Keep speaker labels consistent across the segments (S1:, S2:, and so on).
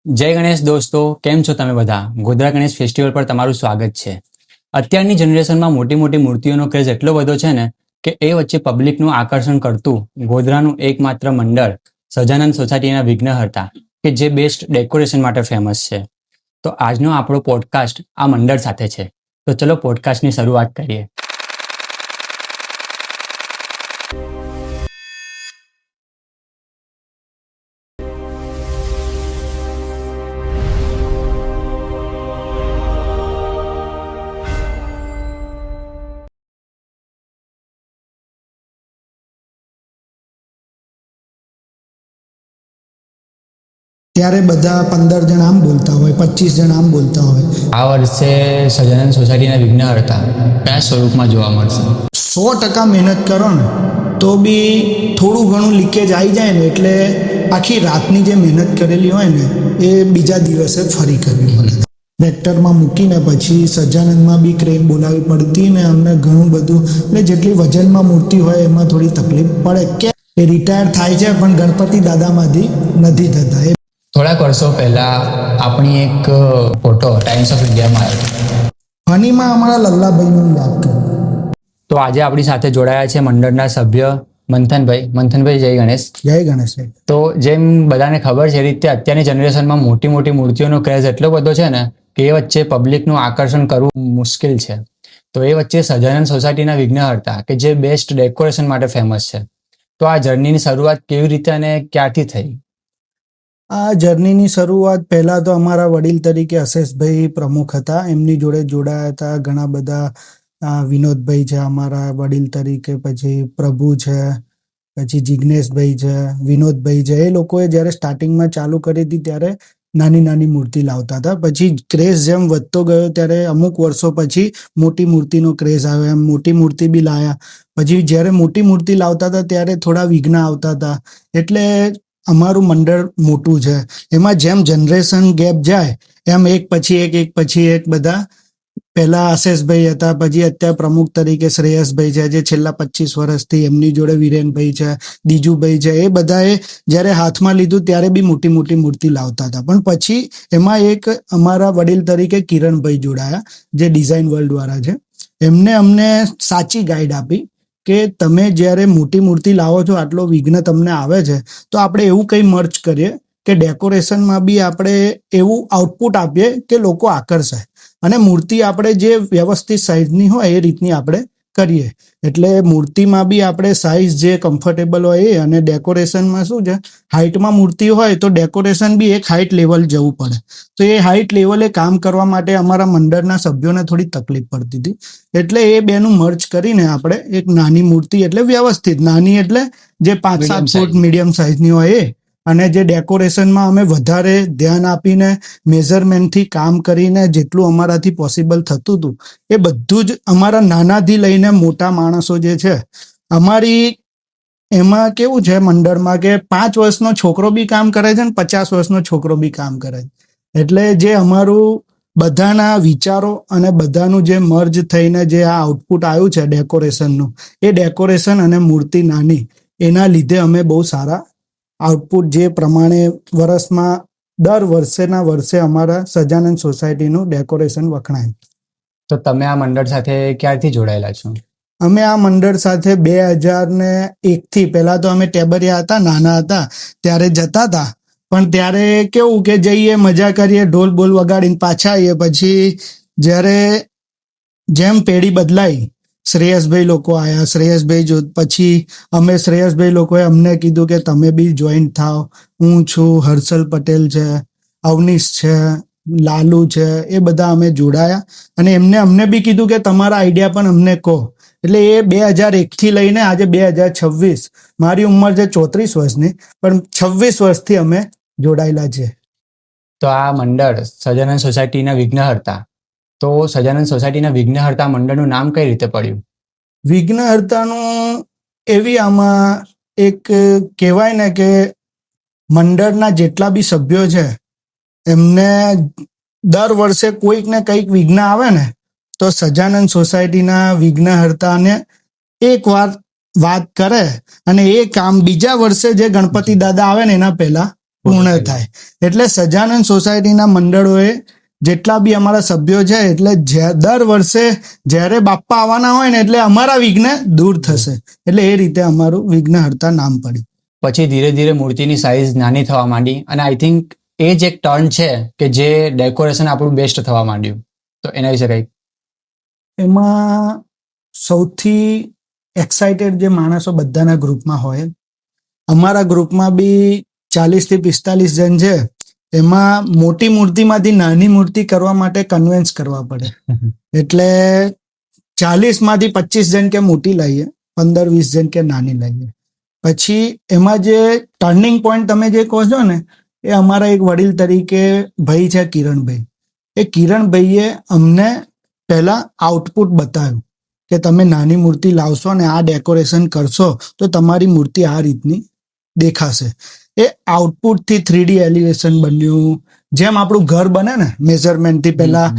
S1: જય ગણેશ દોસ્તો, કેમ છો તમે બધા? ગોધરા ગણેશ ફેસ્ટિવલ પર તમારું સ્વાગત છે. અત્યારની જનરેશનમાં મોટી મોટી મૂર્તિઓનો ક્રેઝ એટલો બધો છે ને કે એ વચ્ચે પબ્લિકનું આકર્ષણ કરતું ગોધરાનું એકમાત્ર મંડળ સજાનંદ સોસાયટીના વિઘ્નહર્તા કે જે બેસ્ટ ડેકોરેશન માટે ફેમસ છે. તો આજનો આપણો પોડકાસ્ટ આ મંડળ સાથે છે. તો ચલો પોડકાસ્ટની શરૂઆત કરીએ.
S2: ત્યારે બધા 15 જણ આમ બોલતા હોય, 25 જણ આમ બોલતા હોય.
S1: આ વર્ષે સજાનંદ સોસાયટીના વિઘ્નહર્તા કયા સ્વરૂપમાં જોવા મળશે?
S2: 100% મહેનત કરો ને તો બી થોડું ઘણું લીકેજ આવી જાય ને એટલે આખી રાતની જે મહેનત કરેલી હોય ને એ બીજા દિવસે ફરી કરવી પડે. ટ્રેક્ટરમાં મૂકીને પછી સજાનંદમાં બી ક્રેન બોલાવવી પડતી ને અમને ઘણું બધું, એટલે જેટલી વજનમાં મૂર્તિ હોય એમાં થોડી તકલીફ પડે. કે એ રિટાયર થાય છે પણ ગણપતિ દાદામાંથી નથી થતા.
S1: થોડાક વર્ષો પહેલા આપણી એક ફોટો ટાઈમ્સ ઓફ ઇન્ડિયામાં આવ્યો.
S2: ફનીમાં અમારા લલ્લાભાઈનું યાદ કર્યું.
S1: તો આજે આપણી સાથે જોડાયા છે મંડળના સભ્ય મંથનભાઈ. જય ગણેશ.
S2: જય ગણેશ.
S1: તો જેમ બધાને ખબર છે એ રીતે અત્યારની જનરેશનમાં મોટી મોટી મૂર્તિઓનો ક્રેઝ એટલો બધો છે ને કે એ વચ્ચે પબ્લિકનું આકર્ષણ કરવું મુશ્કેલ છે. તો એ વચ્ચે સજાનંદ સોસાયટીના વિઘ્નહર્તા કે જે બેસ્ટ ડેકોરેશન માટે ફેમસ છે, તો આ જર્નીની શરૂઆત કેવી રીતે અને ક્યારથી થઈ?
S2: આ જર્નીની શરૂઆત પહેલાં તો અમારા વડીલ તરીકે હસેશભાઈ પ્રમુખ હતા, એમની જોડે જોડાયા હતા. ઘણા બધા વિનોદભાઈ છે અમારા વડીલ તરીકે, પછી પ્રભુ છે, પછી જિજ્ઞેશભાઈ છે, વિનોદભાઈ છે. એ લોકોએ જ્યારે સ્ટાર્ટિંગમાં ચાલુ કરી હતી ત્યારે નાની નાની મૂર્તિ લાવતા હતા. પછી ક્રેઝ જેમ વધતો ગયો ત્યારે અમુક વર્ષો પછી મોટી મૂર્તિનો ક્રેઝ આવ્યો. એમ મોટી મૂર્તિ બી લાવ્યા. પછી જ્યારે મોટી મૂર્તિ લાવતા હતા ત્યારે થોડા વિઘ્ન આવતા હતા. એટલે અમારું મંડળ મોટું છે. એમાં જેમ જનરેશન ગેપ જાય એમ એક પછી એક બધા, પહેલા આશેષભાઈ હતા, પછી અત્યારે પ્રમુખ તરીકે શ્રેયસભાઈ છે જે છેલ્લા 25 વર્ષથી, એમની જોડે વિરેનભાઈ છે, દીજુભાઈ છે. એ બધાએ જ્યારે હાથમાં લીધું ત્યારે બી મોટી મોટી મૂર્તિ લાવતા હતા. પણ પછી એમાં એક અમારા વડીલ તરીકે કિરણભાઈ જોડાયા જે ડિઝાઇન વર્લ્ડ વાળા છે. એમને અમને સાચી ગાઈડ આપી કે તમે જ્યારે મોટી મૂર્તિ લાવો છો, આટલો વિઘ્ન તમને આવે છે, તો આપણે એવું કંઈ મર્ચ કરીએ કે ડેકોરેશનમાં બી આપણે એવું આઉટપુટ આપીએ કે લોકો આકર્ષાય, અને મૂર્તિ આપણે જે વ્યવસ્થિત સાઇઝની હોય એ રીતની આપણે કરીએ. એટલે મૂર્તિમાં બી આપણે સાઇઝ જે કમ્ફર્ટેબલ હોય એ, અને ડેકોરેશનમાં શું છે, હાઇટમાં મૂર્તિ હોય તો ડેકોરેશન બી એક હાઇટ લેવલ જવું પડે. તો એ હાઇટ લેવલે કામ કરવા માટે અમારા મંડળના સભ્યોને થોડી તકલીફ પડતી હતી. એટલે એ બેનું મર્ચ કરીને આપણે એક નાની મૂર્તિ, એટલે વ્યવસ્થિત નાની એટલે જે 5-7 ફૂટ મીડિયમ સાઇઝની હોય એ, અને જે ડેકોરેશનમાં અમે વધારે ધ્યાન આપીને મેઝરમેન્ટથી કામ કરીને જેટલું અમારાથી પોસિબલ થતું હતું એ બધું જ અમારા નાનાથી લઈને મોટા માણસો જે છે અમારી, એમાં કેવું છે મંડળમાં કે 5 વર્ષનો છોકરો બી કામ કરે છે ને 50 વર્ષનો છોકરો બી કામ કરે છે. એટલે જે અમારું બધાના વિચારો અને બધાનું જે મર્જ થઈને જે આ આઉટપુટ આવ્યું છે ડેકોરેશનનું, એ ડેકોરેશન અને મૂર્તિ નાની, એના લીધે અમે બહુ સારા આઉટપુટ, જે પ્રમાણે વર્ષમાં દર વર્ષે અમારા સજાનંદ સોસાયટીનું ડેકોરેશન વખણાય.
S1: તો તમે આ મંડળ સાથે ક્યારથી જોડાયેલા છો?
S2: અમે આ મંડળ સાથે 2001થી, પહેલાં તો અમે ટેબરિયા હતા, નાના હતા ત્યારે જતા હતા. પણ ત્યારે કેવું કે જઈએ, મજા કરીએ, ઢોલ બોલ વગાડીને પાછા આવીએ. પછી જ્યારે જેમ પેઢી બદલાઈ, શ્રેયસભાઈ લોકો આવ્યા. શ્રેયસભાઈ પછી અમે શ્રેયસભાઈ લોકોએ અમને કીધું કે તમે બી જોઈન્ટ થાવ. હું છું, હર્ષલ પટેલ છે, અવનીશ છે, લાલુ છે, એ બધા અમે જોડાયા. અને અમને બી કીધું કે તમારા આઈડિયા પણ અમને કહો. એટલે એ 2001થી લઈને આજે 2026, મારી ઉંમર છે 34 વર્ષની, પણ 26 વર્ષથી અમે જોડાયેલા છે.
S1: તો આ મંડળ સજાનંદ સોસાયટીના વિઘ્નહર્તા, તો સજાનંદ સોસાયટીના વિઘ્નહર્તા મંડળનું નામ કઈ રીતે પડ્યું?
S2: વિઘ્નહર્તાનું એવી આમાં એક કહેવાય ને કે મંડળના જેટલા બી સભ્યો છે એમને દર વર્ષે કોઈક ને કંઈક વિઘ્ન આવે ને તો સજાનંદ સોસાયટીના વિઘ્નહર્તાને એકવાર વાત કરે અને એ કામ બીજા વર્ષે જે ગણપતિ દાદા આવે ને એના પહેલા પૂર્ણ થાય. એટલે સજાનંદ સોસાયટીના મંડળોએ જેટલા બી અમારા સભ્યો છે એટલે દર વર્ષે જ્યારે બાપ્પા આવવાના હોય ને એટલે અમારા વિઘ્ન દૂર થશે, એટલે એ રીતે અમારું વિઘ્નહર્તા નામ પડ્યું.
S1: પછી ધીરે ધીરે મૂર્તિની સાઇઝ નાની થવા માંડી અને આઈ થિંક એ જ એક ટર્ન છે કે જે ડેકોરેશન આપણું બેસ્ટ થવા માંડ્યું. તો એના વિશે કંઈક.
S2: એમાં સૌથી એક્સાઇટેડ જે માણસો બધાના ગ્રુપમાં હોય, અમારા ગ્રુપમાં બી 40 થી 45 જણ છે. એમાં મોટી મૂર્તિમાંથી નાની મૂર્તિ કરવા માટે કન્વિન્સ કરવા પડે. એટલે 40 માંથી 25 જણ કે મોટી લાવીએ, 15-20 જણ કે નાની લાવીએ. પછી એમાં જે ટર્નિંગ પોઈન્ટ તમે જે કહો છો ને, એ અમારા એક વડીલ તરીકે ભાઈ છે કિરણભાઈ. એ કિરણભાઈએ અમને પહેલા આઉટપુટ બતાવ્યું કે તમે નાની મૂર્તિ લાવશો ને આ ડેકોરેશન કરશો તો તમારી મૂર્તિ આ રીતની દેખાશે. એ આઉટપુટથી 3D એલિવેશન બન્યું. જેમ આપણું ઘર બને ને મેઝરમેન્ટથી પહેલા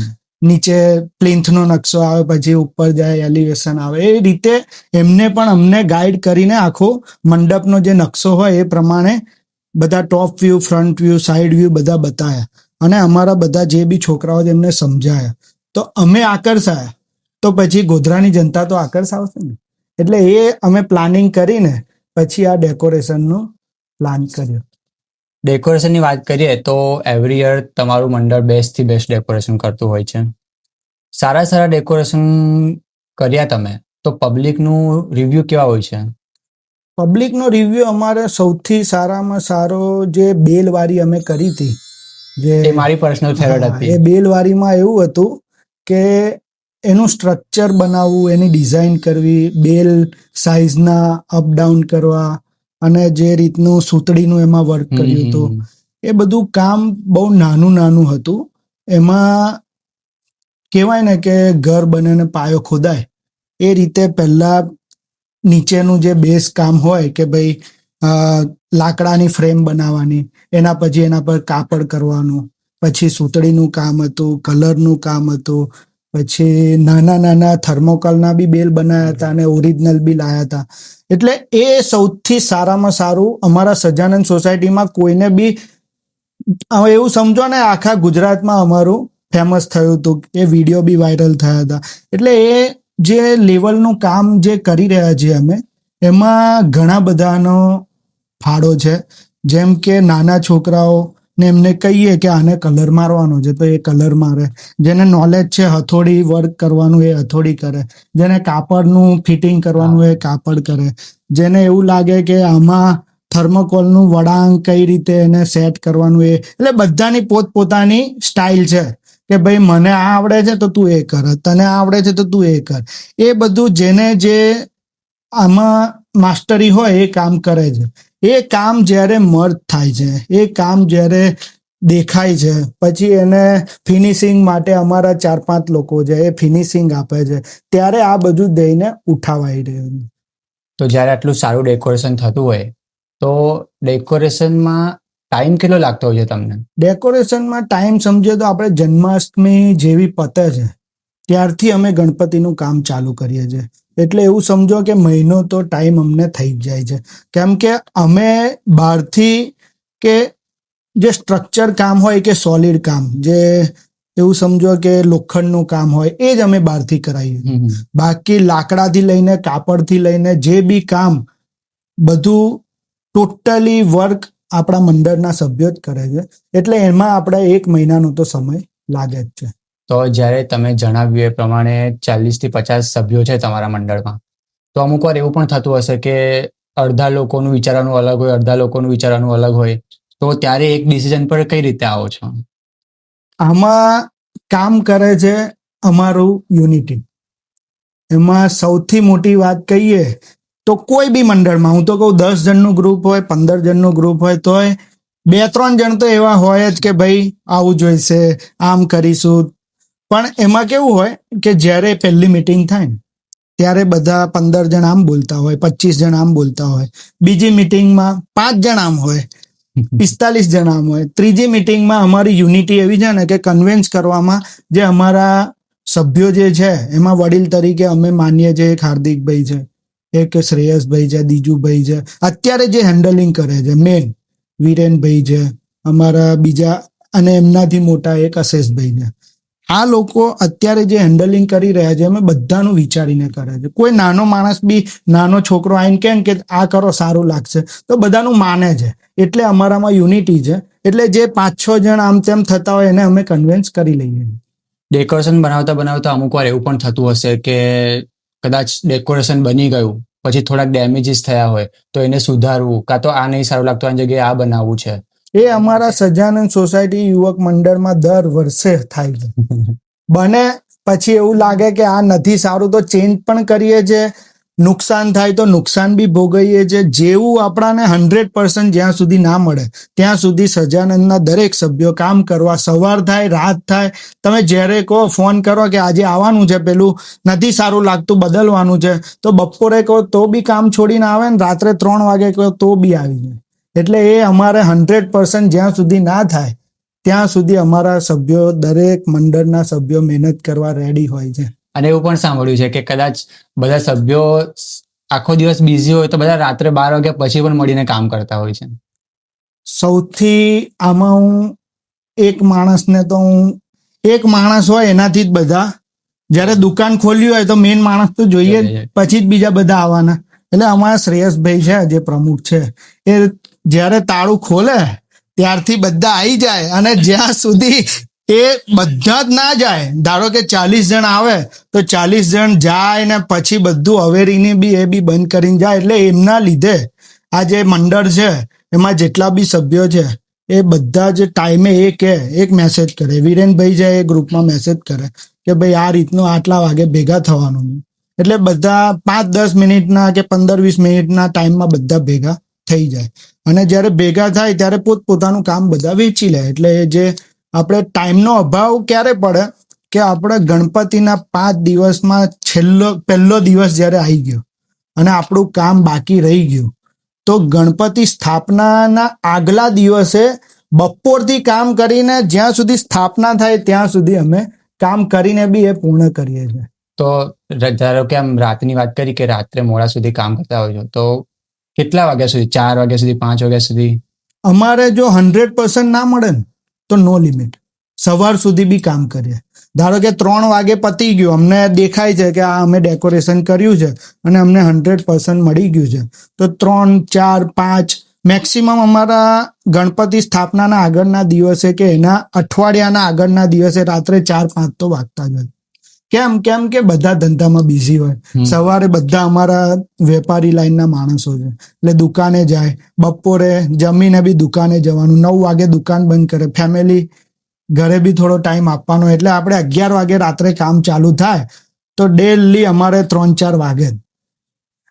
S2: નીચે પ્લિન્થનો નકશો આવે, પછી ઉપર જાય એલિવેશન આવે, એ રીતે એમને પણ અમને ગાઈડ કરીને આખો મંડપનો જે નકશો હોય એ પ્રમાણે બધા top view, front view, side view બધા બતાવ્યા. અને અમારા બધા જે બી છોકરાઓ છે એમને સમજાયા. તો અમે આકર્ષાયા, તો પછી ગોધરાની જનતા તો આકર્ષાવશે ને. એટલે એ અમે પ્લાનિંગ કરીને પછી આ ડેકોરેશનનું પ્લાન કર્યો.
S1: ડેકોરેશનની વાત કરીએ તો એવરી યર તમારું મંડળ બેસ્ટથી બેસ્ટ ડેકોરેશન કરતું હોય છે. સારા સારા ડેકોરેશન કર્યા તમે, તો પબ્લિકનું રિવ્યુ કેવા હોય છે?
S2: પબ્લિકનો રિવ્યુ અમારે સૌથી સારામાં સારો જે બેલવારી અમે કરી હતી,
S1: એ મારી પર્સનલ ફેવરેટ હતી.
S2: એ બેલવારીમાં એવું હતું કે એનું સ્ટ્રક્ચર બનાવવું, એની ડિઝાઇન કરવી, બેલ સાઇઝના અપડાઉન કરવા, અને જે રીતનું સૂતળીનું એમાં વર્ક કર્યું હતું, એ બધું કામ બહુ નાનું નાનું હતું. એમાં કહેવાય ને કે ઘર બને ને પાયો ખોદાય એ રીતે પહેલા નીચેનું જે બેઝ કામ હોય કે ભાઈ લાકડાની ફ્રેમ બનાવવાની, એના પછી એના પર કાપડ કરવાનું, પછી સૂતળીનું કામ હતું, કલરનું કામ હતું, પછી નાના નાના થર્મોકોલના બી બેલ બનાવ્યા હતા અને ઓરિજિનલ બી લાયા હતા. એટલે એ સૌથી સારામાં સારું અમારા સજાનંદ સોસાયટીમાં કોઈને બી એવું સમજો ને આખા ગુજરાતમાં અમારું ફેમસ થયું હતું. એ વિડીયો બી વાયરલ થયા હતા. એટલે એ જે લેવલનું કામ જે કરી રહ્યા છીએ અમે, એમાં ઘણા બધાનો ફાળો છે. જેમ કે નાના છોકરાઓ ને એમને કહીએ કે આને કલર મારવાનો છે તો એ કલર મારે, જેને નોલેજ છે હથોડી વર્ક કરવાનું એ હથોડી કરે, જેને કાપડનું ફિટિંગ કરવાનું એ કાપડ કરે, જેને એવું લાગે કે આમાં થર્મોકોલનું વળાંક કઈ રીતે એને સેટ કરવાનું એ. એટલે બધાની પોતપોતાની સ્ટાઇલ છે કે ભાઈ મને આ આવડે છે તો તું એ કર, તને આ આવડે છે તો તું એ કર. એ બધું જેને જે આમાં માસ્ટરી હોય એ કામ કરે છે. એ કામ જ્યારે મર્જ થાય છે, એ કામ જ્યારે દેખાય છે, પછી એને ફિનિશિંગ માટે અમારા 4-5 લોકો છે એ ફિનિશિંગ આપે છે, ત્યારે આ બધું દઈને ઉઠાવાઈ રહ્યું.
S1: તો જ્યારે આટલું સારું ડેકોરેશન થતું હોય તો ડેકોરેશનમાં ટાઈમ કેટલો લાગતો હોય છે તમને?
S2: ડેકોરેશનમાં ટાઈમ સમજીએ તો આપણે જન્માષ્ટમી જેવી પતે છે ત્યારથી અમે ગણપતિનું કામ ચાલુ કરીએ છીએ. એટલે એવું સમજો કે મહિનો તો ટાઈમ અમને થઈ જ જાય છે. કેમ કે અમે બહારથી કે જે સ્ટ્રક્ચર કામ હોય કે સોલિડ કામ, જે એવું સમજો કે લોખંડનું કામ હોય એ જ અમે બહારથી કરાવીએ. બાકી લાકડાથી લઈને કાપડથી લઈને જે બી કામ બધું ટોટલી વર્ક આપણા મંડળના સભ્યો જ કરે છે. એટલે એમાં આપણે 1 મહિનાનો તો સમય લાગે જ છે.
S1: તો જ્યારે તમે જણાવ્યું એ પ્રમાણે 40 થી 50 સભ્યો છે તમારા મંડળમાં, તો અમુક વાર એવું પણ થતું હશે કે અડધા લોકોનું વિચારવાનું અલગ હોય, અડધા લોકોનું વિચારવાનું અલગ હોય, તો ત્યારે એક ડિસિઝન પર કઈ રીતે આવો છો?
S2: આમાં કામ કરે છે અમારું યુનિટી. એમાં સૌથી મોટી વાત કહીએ તો કોઈ બી મંડળમાં, હું તો કહું 10 જણનું ગ્રુપ હોય, 15 જણનું ગ્રુપ હોય, તોય 2-3 જણ તો એવા હોય જ કે ભાઈ આવું જોઈશે, આમ કરીશું. પણ એમાં કેવું હોય કે જ્યારે પહેલી મીટિંગ થાય ને ત્યારે બધા 15 જણ આમ બોલતા હોય, 25 જણ આમ બોલતા હોય, બીજી મીટિંગમાં 5 જણ આમ હોય, 45 જણ આમ હોય, ત્રીજી મીટિંગમાં અમારી યુનિટી એવી છે ને કે કન્વિન્સ કરવામાં જે અમારા સભ્યો જે છે એમાં વડીલ તરીકે અમે માનીએ છીએ એક હાર્દિકભાઈ છે, એક શ્રેયસભાઈ છે, દીજુભાઈ છે, અત્યારે જે હેન્ડલિંગ કરે છે મેન વિરેનભાઈ છે, અમારા બીજા અને એમનાથી મોટા એક અશેષભાઈ છે. આ લોકો અત્યારે જે હેન્ડલિંગ કરી રહ્યા છે અમે બધાનું વિચારીને કરે છે. કોઈ નાનો માણસ બી, નાનો છોકરો આવીને કે આ કરો સારું લાગશે તો બધાનું માને છે. એટલે અમારામાં યુનિટી છે. એટલે જે 5-6 જણ આમ તેમ થતા હોય એને અમે કન્વિન્સ કરી લઈએ.
S1: ડેકોરેશન બનાવતા બનાવતા અમુક વાર એવું પણ થતું હશે કે કદાચ ડેકોરેશન બની ગયું પછી થોડાક ડેમેજીસ થયા હોય તો એને સુધારવું, કાં તો આ નહીં સારું લાગતું આની જગ્યાએ આ બનાવવું છે.
S2: એ અમારા સજાનંદ સોસાયટી યુવક મંડળમાં દર વર્ષે થાય છે. બને પછી એવું લાગે કે આ નથી સારું તો ચેન્જ પણ કરીએ છીએ. નુકસાન થાય તો નુકસાન બી ભોગવીએ છીએ. જેવું આપણાને 100% જ્યાં સુધી ના મળે ત્યાં સુધી સજાનંદના દરેક સભ્યો કામ કરવા, સવાર થાય રાત થાય, તમે જ્યારે કહો ફોન કરો કે આજે આવવાનું છે, પેલું નથી સારું લાગતું બદલવાનું છે, તો બપોરે કહો તો બી કામ છોડીને આવે ને રાત્રે 3 વાગે કહો તો બી આવી જાય. એટલે એ અમારે 100% જ્યાં સુધી ના થાય ત્યાં સુધી અમારા સભ્યો, દરેક મંડળના સભ્યો મહેનત કરવા રેડી હોય છે.
S1: અને એવું પણ સાંભળ્યું છે કે કદાચ બધા સભ્યો આખો દિવસ બિઝી હોય તો બધા રાત્રે 12 વાગ્યા પછી પણ મળીને કામ કરતા હોય છે.
S2: સૌથી આમાં હું એક માણસ હોય એનાથી જ બધા, જ્યારે દુકાન ખોલ્યું હોય તો મેઇન માણસ તો જોઈએ જ, પછી જ બીજા બધા આવવાના. એટલે અમારા શ્રેયસભાઈ છે જે પ્રમુખ છે, એ જ્યારે તાળું ખોલે ત્યારથી બધા આવી જાય અને જ્યાં સુધી એ બધા જ ના જાય, ધારો કે 40 જણ આવે તો 40 જણ જાય ને પછી બધું અવેરીની બી એ બી બંધ કરીને જાય. એટલે એમના લીધે આ જે મંડળ છે એમાં જેટલા બી સભ્યો છે એ બધા જ ટાઈમે એક મેસેજ કરે. વિરેનભાઈ છે એ ગ્રુપમાં મેસેજ કરે કે ભાઈ આ રીતનું આટલા વાગે ભેગા થવાનું. એટલે બધા 5-10 મિનિટના કે 15-20 મિનિટના ટાઈમમાં બધા ભેગા થઈ જાય. અને જ્યારે ભેગા થાય ત્યારે પોતપોતાનું કામ બધા વેચી લે. એટલે જે આપણે ટાઈમનો અભાવ ક્યારે પડે કે આપણે ગણપતિના 5 દિવસમાં પહેલો દિવસ જ્યારે આવી ગયો અને આપણું કામ બાકી રહી ગયું તો ગણપતિ સ્થાપનાના આગલા દિવસે બપોરથી કામ કરીને જ્યાં સુધી સ્થાપના થાય ત્યાં સુધી અમે કામ કરીને બી એ પૂર્ણ કરીએ છીએ.
S1: તો ધારો કે આમ રાતની વાત કરી કે રાત્રે મોડા સુધી કામ કરતા હોય છો, તો કેટલા વાગ્યા સુધી? 4 વાગ્યા સુધી, 5 વાગ્યા સુધી?
S2: અમારે જો 100% ના મળે ને તો નો લિમિટ, સવાર સુધી બી કામ કરીએ. ધારો કે 3 વાગે પતી ગયું, અમને દેખાય છે કે આ અમે ડેકોરેશન કર્યું છે અને અમને 100% મળી ગયું છે, તો 3, 4, 5 મેક્સિમમ અમારા ગણપતિ સ્થાપનાના આગળના દિવસે કે એના અઠવાડિયાના આગળના દિવસે રાત્રે 4-5 તો વાગતા જ હોય. કેમ કે બધા ધંધામાં બિઝી હોય. સવારે બધા અમારા વેપારી લાઈનના માણસો છે એટલે દુકાને જાય, બપોરે જમીને બી દુકાને જવાનું, 9 વાગે દુકાન બંધ કરે, ફેમિલી ઘરે બી થોડો ટાઈમ આપવાનો. એટલે આપણે 11 વાગે રાત્રે કામ ચાલુ થાય તો ડેલી અમારે 3-4 વાગે.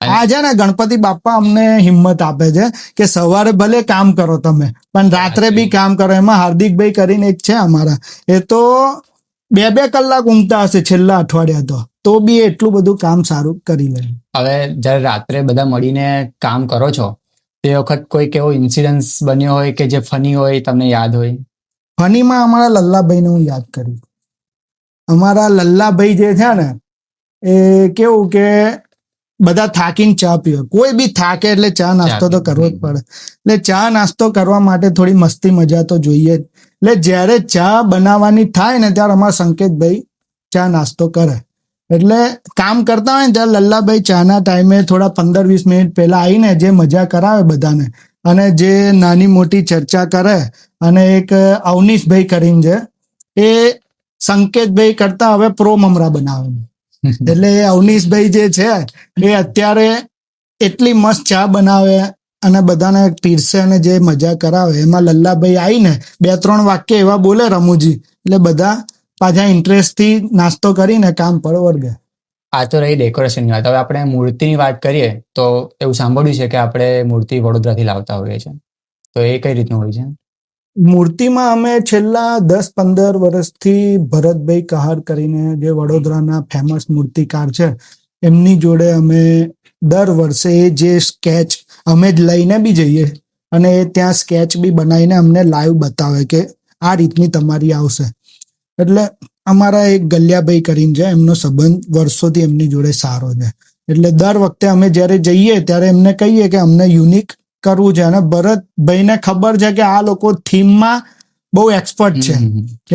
S2: આ છે ને ગણપતિ બાપા અમને હિંમત આપે છે કે સવારે ભલે કામ કરો તમે પણ રાત્રે બી કામ કરો. એમાં હાર્દિકભાઈ કરીને એક છે અમારા, એ તો 2-2 કલાક ઊંઘતા હશે છેલ્લા અઠવાડિયા તો બી એટલું બધું કામ સારું કરી લે.
S1: હવે જ્યારે રાત્રે બધા મળીને કામ કરો છો તે વખત કોઈક એવો ઇન્સિડન્સ બન્યો હોય કે જે ફની હોય, તમને યાદ હોય?
S2: ફનીમાં અમારા લલ્લાભાઈને હું યાદ કરી. અમારા લલ્લાભાઈ જે છે ને એ કેવું કે બધા થાકીને ચા પીવે, કોઈ બી થાકે એટલે ચા નાસ્તો તો કરવો જ પડે. એટલે ચા નાસ્તો કરવા માટે થોડી મસ્તી મજા તો જોઈએ જ. એટલે જ્યારે ચા બનાવવાની થાય ને ત્યારે અમારા સંકેતભાઈ ચા નાસ્તો કરે. એટલે કામ કરતા હોય ને ત્યારે લલ્લાભાઈ ચાના ટાઈમે થોડા 15-20 મિનિટ પહેલા આવીને જે મજા કરાવે બધાને અને જે નાની મોટી ચર્ચા કરે. અને એક અવનીશભાઈ કરીને છે એ સંકેતભાઈ કરતા હવે પ્રો મમરા બનાવે. એટલે અવનીશભાઈ જે છે એ અત્યારે એટલી મસ્ત ચા બનાવે અને બધાને પીરસે અને જે મજા કરાવે. એમાં લલ્લાભાઈ આવીને 2-3 વાક્ય એવા બોલે રમૂજી, એટલે બધા પાછા ઇન્ટરેસ્ટથી નાસ્તો કરીને કામ પર વળગે.
S1: આ તો રહી ડેકોરેશનની વાત. હવે આપણે મૂર્તિની વાત કરીએ તો એવું સાંભળ્યું છે કે આપણે મૂર્તિ વડોદરાથી લાવતા હોઈએ છીએ, તો એ કઈ રીતનું હોય છે?
S2: મૂર્તિમાં અમે છેલ્લા 10-15 વર્ષથી ભરતભાઈ કહાર કરીને જે વડોદરાના ફેમસ મૂર્તિકાર છે એમની જોડે અમે દર વર્ષે જે સ્કેચ અમે જ લઈને બી જઈએ અને ત્યાં સ્કેચ બી બનાવીને અમને લાઈવ બતાવે કે આ રીતની તમારી આવશે. એટલે અમારા એક ગલ્યાભાઈ કરીને છે, એમનો સંબંધ વર્ષોથી એમની જોડે સારો છે. એટલે દર વખતે અમે જ્યારે જઈએ ત્યારે એમને કહીએ કે અમને યુનિક કરવું છે અને ભરતભાઈને ખબર છે કે આ લોકો થીમમાં બહુ એક્સપર્ટ છે,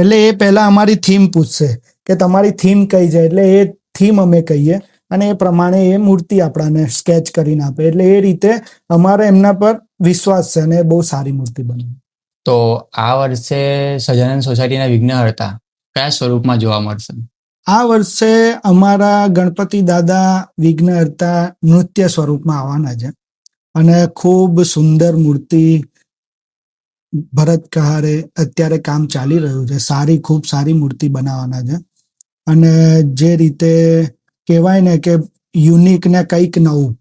S2: એટલે એ પહેલા અમારી થીમ પૂછશે કે તમારી થીમ કઈ છે, એટલે એ થીમ અમે કહીએ અને એ પ્રમાણે એ મૂર્તિ આપણાને સ્કેચ કરીને આપે, એટલે એ રીતે અમારે એમના પર વિશ્વાસ છે અને બહુ સારી મૂર્તિ બની.
S1: તો આ વર્ષે સજાનંદ સોસાયટીના વિઘ્નહર્તા કયા સ્વરૂપમાં જોવા મળશે?
S2: આ વર્ષે અમારા ગણપતિ દાદા વિઘ્નહર્તા નૃત્ય સ્વરૂપમાં આવવાના છે અને ખૂબ સુંદર મૂર્તિ ભરત કહારે અત્યારે કામ ચાલી રહ્યું છે, ખૂબ સારી મૂર્તિ બનાવવાના છે અને જે રીતે કહેવાય ને કે યુનિક ને કંઈક નવું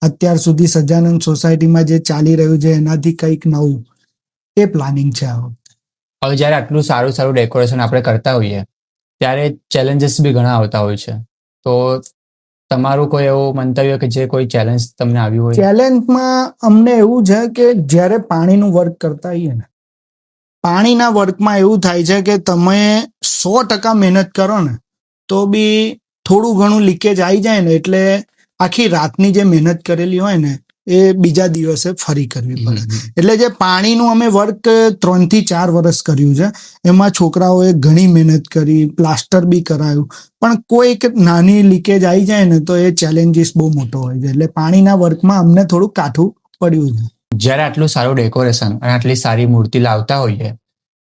S2: અત્યાર સુધી સજાનંદ સોસાયટીમાં જે ચાલી રહ્યું છે એનાથી કંઈક નવું એ પ્લાનિંગ છે.
S1: હવે જ્યારે આટલું સારું સારું ડેકોરેશન આપણે કરતા હોઈએ ત્યારે ચેલેન્જીસ બી ઘણા આવતા હોય છે, તો તમારું કોઈ એવું મંતવ્ય કે જે કોઈ ચેલેન્જ તમને આવ્યું હોય?
S2: ચેલેન્જમાં અમને એવું છે કે જ્યારે પાણીનું વર્ક કરતા હોઈએ ને, પાણીના વર્કમાં એવું થાય છે કે તમે 100% મહેનત કરો ને તો બી થોડું ઘણું લીકેજ આવી જાય ને એટલે આખી રાતની જે મહેનત કરેલી હોય ને એ બીજા દિવસે ફરી કરવી પડે. એટલે જે પાણીનું અમે વર્ક 3 થી 4 વર્ષ કર્યું છે, એમાં છોકરાઓએ ઘણી મહેનત કરી, પ્લાસ્ટર બી કરાયું, પણ કોઈક નાની લીકેજ આવી જાય ને તો એ ચેલેન્જીસ બહુ મોટો હોય છે, એટલે પાણીના વર્કમાં અમને થોડું કાઠું પડ્યું છે.
S1: જ્યારે આટલું સારું ડેકોરેશન અને આટલી સારી મૂર્તિ લાવતા હોઈએ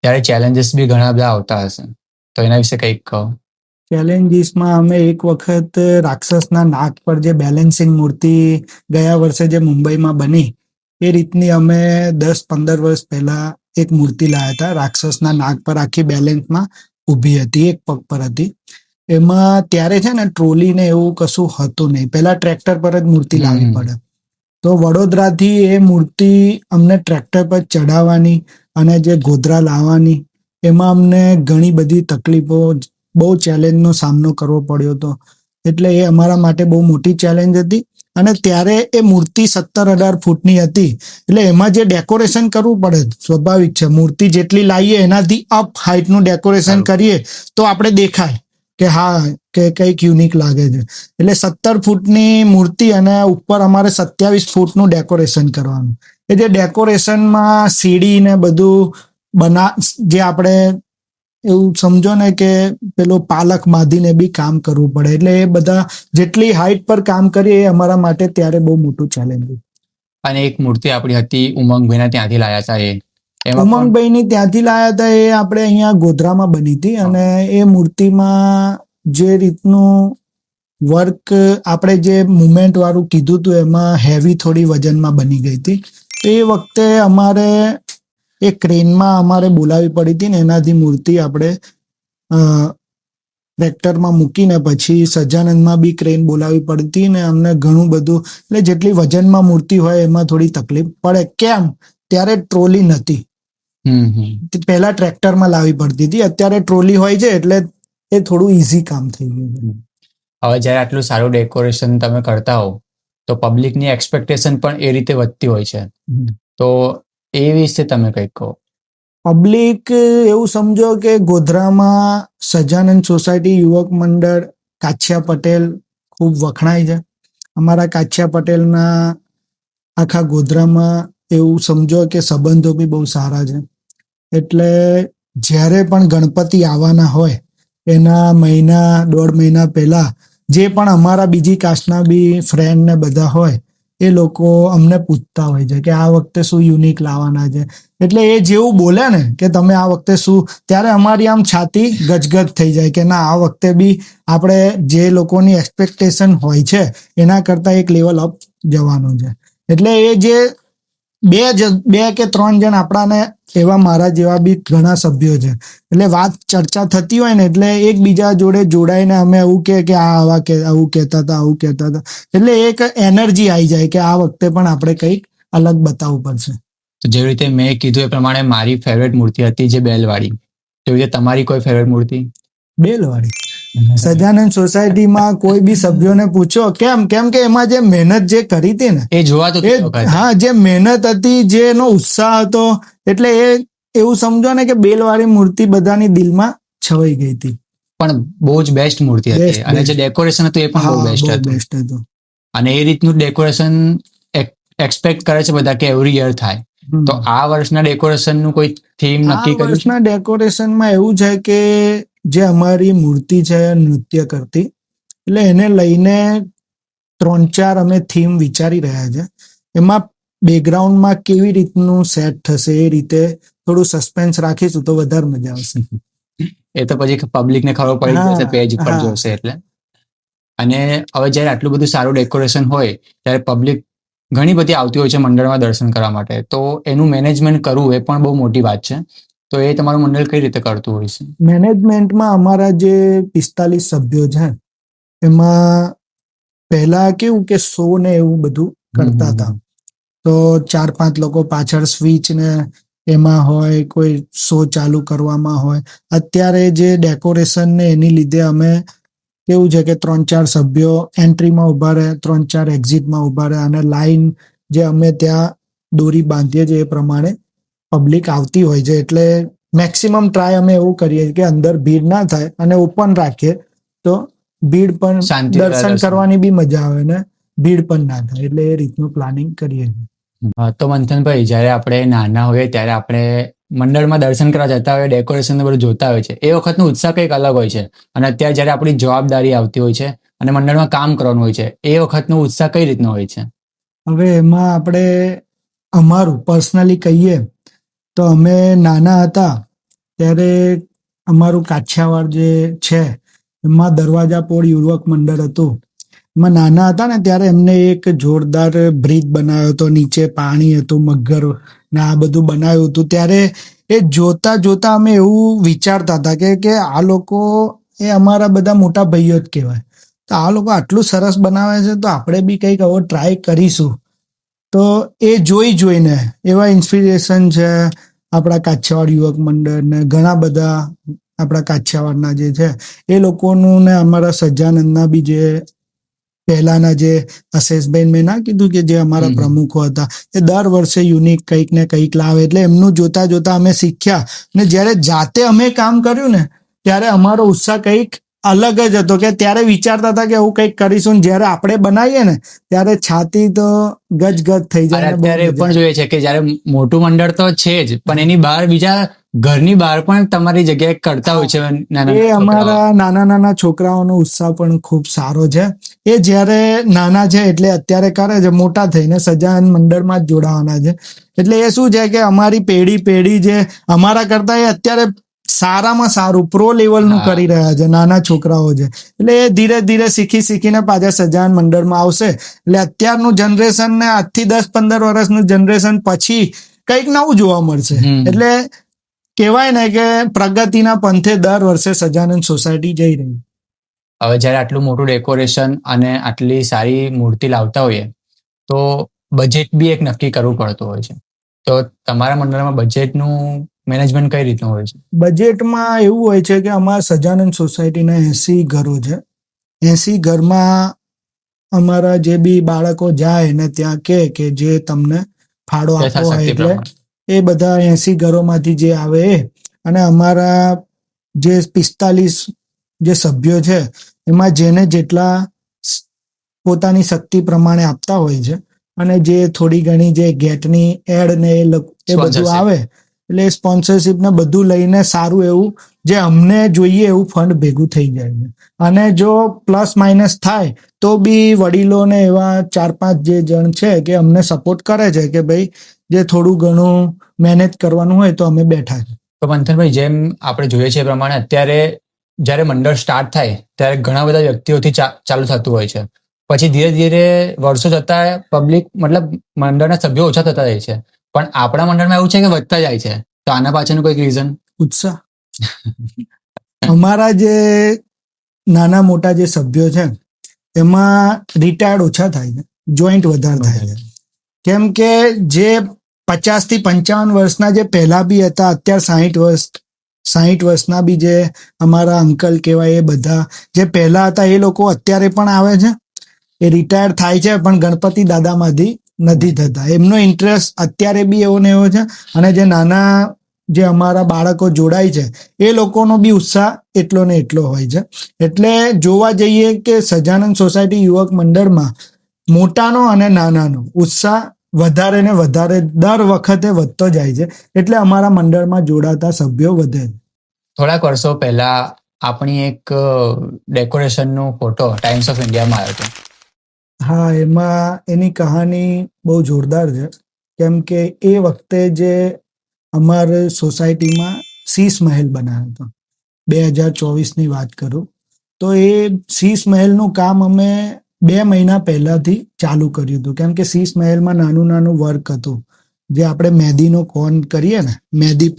S1: ત્યારે ચેલેન્જીસ બી ઘણા બધા આવતા હશે, તો એના વિશે કંઈક કહો.
S2: ચેલેન્જીસમાં અમે એક વખત રાક્ષસના નાક પર જે બેલેન્સિંગ મૂર્તિ ગયા વર્ષે જે મુંબઈમાં બની એ રીતની અમે 10-15 વર્ષ પહેલા એક મૂર્તિ લાવ્યા હતા. રાક્ષસના નાક પર આખી બેલેન્સમાં ઊભી હતી, એક પગ પર હતી. એમાં ત્યારે છે ને ટ્રોલી ને એવું કશું હતું નહીં, પહેલા ટ્રેક્ટર પર જ મૂર્તિ લાવવી પડે. તો વડોદરાથી એ મૂર્તિ અમને ટ્રેક્ટર પર ચડાવવાની અને જે ગોધરા લાવવાની એમાં અમને ઘણી બધી તકલીફો, બહુ ચેલેન્જનો સામનો કરવો પડ્યો હતો, એટલે એ અમારા માટે બહુ મોટી ચેલેન્જ હતી. અને ત્યારે એ મૂર્તિ 17-18 ફૂટની હતી, એટલે એમાં જે ડેકોરેશન કરવું પડે સ્વાભાવિક છે, મૂર્તિ જેટલી લાવીએ એનાથી અપ હાઇટનું ડેકોરેશન કરીએ તો આપણે દેખાય કે હા કે કંઈક યુનિક લાગે છે. એટલે 17 ફૂટની મૂર્તિ અને ઉપર અમારે 27 ફૂટનું ડેકોરેશન કરવાનું. એ જે ડેકોરેશનમાં સીડી ને બધું જે આપણે એવું સમજો ને કે પેલો પાલક બાંધીને બી કામ કરવું પડે, એટલે એ બધા જેટલી હાઈટ પર કામ કરીએ એ અમારા માટે ત્યારે બહુ મોટું ચેલેન્જ.
S1: અને એક મૂર્તિ આપણી હતી ઉમંગભાઈના ત્યાંથી લાયા હતા,
S2: ઉમંગભાઈની ત્યાંથી લાયા હતા, એ આપણે અહીંયા ગોધરામાં બની હતી અને એ મૂર્તિમાં જે રીતનું વર્ક આપણે જે મુમેન્ટ વાળું કીધું હતું એમાં હેવી થોડી વજનમાં બની ગઈ હતી. એ વખતે અમારે એ ક્રેનમાં અમારે બોલાવી પડી હતી ને એનાથી મૂર્તિ આપણે ટ્રેક્ટરમાં મૂકીને પછી સજાનંદમાં બી ક્રેન બોલાવી પડી હતી ને અમને ઘણું બધું, એટલે જેટલી વજનમાં મૂર્તિ હોય એમાં થોડી તકલીફ પડે. કેમ? ત્યારે ટ્રોલી નથી, પહેલા ટ્રેક્ટરમાં લાવવી પડતી હતી, અત્યારે ટ્રોલી હોય છે એટલે એ થોડું ઈઝી કામ થઈ ગયું છે.
S1: હવે જ્યારે આટલું સારું ડેકોરેશન તમે કરતા હો તો પબ્લિકની એક્સપેક્ટેશન પણ એ રીતે વધતી હોય છે, તો એ વિશે તમે કંઈક કહો.
S2: પબ્લિક એવું સમજો કે ગોધરામાં સજાનંદ સોસાયટી યુવક મંડળ કાછિયા પટેલ ખૂબ વખણાય છે. અમારા કાછિયા પટેલના આખા ગોધરામાં એવું સમજો કે સંબંધો બી બહુ સારા છે, એટલે જ્યારે પણ ગણપતિ આવવાના હોય એના 1.5 મહિના પહેલા જે પણ અમારા બીજી કાસ્ટના બી ફ્રેન્ડ ને બધા હોય એ લોકો અમને પૂછતા હોય છે કે આ વખતે શું યુનિક લાવવાના છે. એટલે એ જેવું બોલે ને કે તમે આ વખતે શું, ત્યારે અમારી આમ છાતી ગજગજ થઈ જાય કે ના આ વખતે બી આપણે જે લોકોની એક્સપેક્ટેશન હોય છે એના કરતાં એક લેવલ અપ જવાનું છે. એટલે એ જે 2 કે 3 જણ આપણાને એવા મારા જેવા બી ઘણા સભ્યો છે, એટલે વાત ચર્ચા થતી હોય ને એટલે એકબીજા જોડે જોડાઈને અમે એવું કે આવું કહેતા હતા, એટલે એક એનર્જી આવી જાય કે આ વખતે પણ આપણે કંઈક અલગ બતાવવું પડશે.
S1: તો જેવી રીતે મેં કીધું એ પ્રમાણે મારી ફેવરેટ મૂર્તિ હતી જે બેલવાળી, તેવી રીતે તમારી કોઈ ફેવરેટ મૂર્તિ?
S2: બેલવાળી. સજાનંદ સોસાયટીમાં કોઈ બી સભ્યોને પૂછો કેમ કે એમાં જે મહેનત જે કરી હતી ને
S1: એ જોવા તો
S2: હા, જે મહેનત હતી, જે એનો ઉત્સાહ હતો, એટલે એ એવું સમજો ને કે બેલવાળી મૂર્તિ બધાની દિલમાં છવાઈ ગઈ હતી.
S1: પણ બહુ જ બેસ્ટ મૂર્તિ હતી અને જે ડેકોરેશન હતું એ પણ બહુ બેસ્ટ હતું. અને એ રીતનું ડેકોરેશન એક્સપેક્ટ કરે છે બધા કે એવરી યર થાય. તો આ વર્ષના ડેકોરેશનનું કોઈ થીમ
S2: આ
S1: નક્કી કર્યું છે?
S2: વર્ષના ડેકોરેશનમાં એવું છે કે જે અમારી મૂર્તિ છે નૃત્ય કરતી, એટલે એને લઈને 3-4 અમે થીમ વિચારી રહ્યા છે. એમાં બેકગ્રાઉન્ડમાં કેવી રીતનું સેટ થશે એ રીતે થોડું સસ્પેન્સ રાખીશું તો વધારે મજા આવશે.
S1: એ તો પછી પબ્લિકને ખબર પડી
S2: હા,
S1: જશે પેજ ઉપર
S2: હા.
S1: જોશે એટલે. અને હવે જ્યારે આટલું બધું સારું ડેકોરેશન હોય ત્યારે પબ્લિક ઘણી બધી આવતી હોય છે મંડળમાં દર્શન કરવા માટે, તો એનું મેનેજમેન્ટ કરવું એ પણ બહુ મોટી વાત છે. તો એ તમારું મંડળ કઈ રીતે કરતું હોય છે?
S2: મેનેજમેન્ટમાં અમારા જે 45 સભ્યો છે એમાં પહેલા કેવું કે શો ને એવું બધું કરતા હતા, તો 4-5 લોકો પાછળ સ્વિચ ને એમાં હોય, કોઈ શો ચાલુ કરવામાં હોય. અત્યારે જે ડેકોરેશન ને એની લીધે અમે કેવું છે કે 3-4 સભ્યો એન્ટ્રીમાં ઉભા રહે, 3-4 એક્ઝિટમાં ઉભા રહે, અને લાઈન જે અમે ત્યાં દોરી બાંધીએ છીએ એ પ્રમાણે પબ્લિક આવતી હોય છે. એટલે મેક્સિમમ ટ્રાય અમે એવું કરીએ કે અંદર ભીડ ના થાય અને ઓપન રાખીએ તો ભીડ પણ
S1: શાંતિ
S2: દર્શન કરવાની બી મજા આવે ને ભીડ પણ ના થાય, એટલે એ રીતનું પ્લાનિંગ કરીએ છીએ.
S1: તો મંથનભાઈ, જ્યારે આપણે નાના હોઈએ ત્યારે આપણે મંડળમાં દર્શન કરવા જતા હોય, ડેકોરેશન બધું જોતા હોય છે, એ વખતનો ઉત્સાહ કંઈક અલગ હોય છે. અને અત્યારે જ્યારે આપણી જવાબદારી આવતી હોય છે અને મંડળમાં કામ કરવાનું હોય છે, એ વખતનો ઉત્સાહ કઈ રીતનો હોય છે?
S2: હવે એમાં આપણે અમારું પર્સનલી કહીએ તો અમે નાના હતા ત્યારે અમારું કાછિયાવાડ જે છે એમાં દરવાજાપોળ યુવક મંડળ હતું. એમાં નાના હતા ને ત્યારે એમને એક જોરદાર બ્રિજ બનાવ્યો હતો, નીચે પાણી હતું, મગર ને આ બધું બનાવ્યું હતું. ત્યારે એ જોતા જોતા અમે એવું વિચારતા હતા કે આ લોકો એ અમારા બધા મોટા ભાઈઓ જ કહેવાય, તો આ લોકો આટલું સરસ બનાવે છે તો આપણે બી કંઈક હવે ટ્રાય કરીશું. તો એ જોઈને એવા ઇન્સ્પિરેશન છે આપણા કાછિયાવાડ યુવક મંડળ ને ઘણા બધા આપણા કાછિયાવાડના જે છે એ લોકોનું ને અમારા સહજાનંદના બી જે પહેલાના જે અશેષભાઈ મેં ના કીધું કે જે અમારા પ્રમુખો હતા, એ દર વર્ષે યુનિક કંઈક ને કંઈક લાવે. એટલે એમનું જોતા જોતા અમે શીખ્યા, ને જ્યારે જાતે અમે કામ કર્યું ને ત્યારે અમારો ઉત્સાહ કંઈક અલગ જ હતો કે ત્યારે વિચારતા હતા કે એવું કંઈક કરીશું. જ્યારે આપણે બનાવીએ ને ત્યારે છાતી તો ગજ થઈ જાય.
S1: અત્યારે એ પણ જોઈએ છે કે જ્યારે મોટું મંડળ તો છે જ, પણ એની બહાર બીજા ઘરની બહાર પણ તમારી જગ્યાએ કરતા હોય છે.
S2: એ અમારા નાના છોકરાઓનો ઉત્સાહ પણ ખૂબ સારો છે. એ જ્યારે નાના છે એટલે અત્યારે કરે છે, મોટા થઈને સહજાનંદ મંડળમાં જ જોડાવાના છે. એટલે એ શું છે કે અમારી પેઢી જે અમારા કરતા એ અત્યારે સારામાં સારું પ્રો લેવલનું કરી રહ્યા છે, નાના છોકરાઓ છે. એટલે એ ધીરે ધીરે શીખીને પાછા સહજાનંદ મંડળમાં આવશે. એટલે અત્યારનું જનરેશન ને આજથી 10-15 વર્ષનું જનરેશન પછી કંઈક નવું જોવા મળશે. એટલે કહેવાય ને કે પ્રગતિના પંથે દર વર્ષે સહજાનંદ સોસાયટી જઈ રહી.
S1: હવે જ્યારે આટલું મોટું ડેકોરેશન અને આટલી સારી મૂર્તિ લાવતા હોઈએ તો બજેટ બી એક નક્કી કરવું પડતું હોય છે. તો તમારા મંડળમાં બજેટનું મેનેજમેન્ટ કઈ રીતનું હોય છે?
S2: બજેટમાં એવું હોય છે કે અમારા સહજાનંદ સોસાયટીના 80 ઘરો છે. 80 ઘરમાં અમારા જે બી બાળકો જાય ને ત્યાં કે જે તમને ફાળો આપવો હોય, એટલે એ બધા 80 ઘરોમાંથી જે આવે એ, અને અમારા જે 45 જે સભ્યો છે એમાં જેને જેટલા પોતાની શક્તિ પ્રમાણે આપતા હોય છે, અને જે થોડી ઘણી જે ગેટની એડ ને એ બધું આવે એટલે સ્પોન્સરશિપ ને બધું લઈને સારું એવું જે અમને જોઈએ એવું ફંડ ભેગું થઈ જાય છે. અને જો પ્લસ માઇનસ થાય તો બી વડીલોને એવા 4-5 જે જણ છે કે અમને સપોર્ટ કરે છે કે ભાઈ જે થોડું ઘણું મહેનત કરવાનું હોય તો અમે બેઠા છે.
S1: તો મંથનભાઈ, જેમ આપણે જોઈએ છીએ એ પ્રમાણે અત્યારે જ્યારે મંડળ સ્ટાર્ટ થાય ત્યારે ઘણા બધા વ્યક્તિઓથી ચાલુ થતું હોય છે. પછી ધીરે ધીરે વર્ષો જતા પબ્લિક મતલબ મંડળના સભ્યો ઓછા થતા જાય છે, પણ આપણા મંડળમાં એવું છે કે વધતા જાય છે. તો આના પાછળનું કોઈક રીઝન?
S2: ઉત્સાહ. અમારા જે નાના મોટા જે સભ્યો છે એમાં રિટાયર્ડ ઓછા થાય છે, જોઈન્ટ વધારે થાય છે. કેમ કે જે 50 થી 55 વર્ષના જે પહેલા બી હતા, અત્યારે 60 વર્ષના બી જે અમારા અંકલ કહેવાય, એ બધા જે પહેલા હતા એ લોકો અત્યારે પણ આવે છે. એ રિટાયર્ડ થાય છે પણ ગણપતિ દાદામાંથી નથી થતા. એમનો ઇન્ટરેસ્ટ અત્યારે બી એવો ને એવો છે. અને જે નાના જે અમારા બાળકો જોડાય છે એ લોકોનો બી ઉત્સાહ એટલો ને એટલો હોય છે. એટલે જોવા જઈએ કે સહજાનંદ સોસાયટી યુવક મંડળમાં મોટાનો અને નાનાનો ઉત્સાહ વધારે ને વધારે દર વખતે વધતો જાય છે, એટલે અમારા મંડળમાં જોડાતા સભ્યો વધે છે.
S1: થોડાક વર્ષો પહેલા આપણી એક ડેકોરેશનનો ફોટો ટાઈમ્સ ઓફ ઇન્ડિયામાં આવ્યો હતો.
S2: હા, એમાં એની કહાની બહુ જોરદાર છે, કેમ કે એ વખતે જે અમારે સોસાયટીમાં શીશ મહેલ બનાવ્યો હતો, 2024ની વાત કરું તો એ શીશ મહેલનું કામ અમે 2 મહિના પહેલાથી ચાલુ કર્યું હતું, કેમ કે શીશ મહેલમાં નાનું નાનું વર્ક હતું, જે આપણે મહેંદીનો કોન કરીએ ને, મહેંદી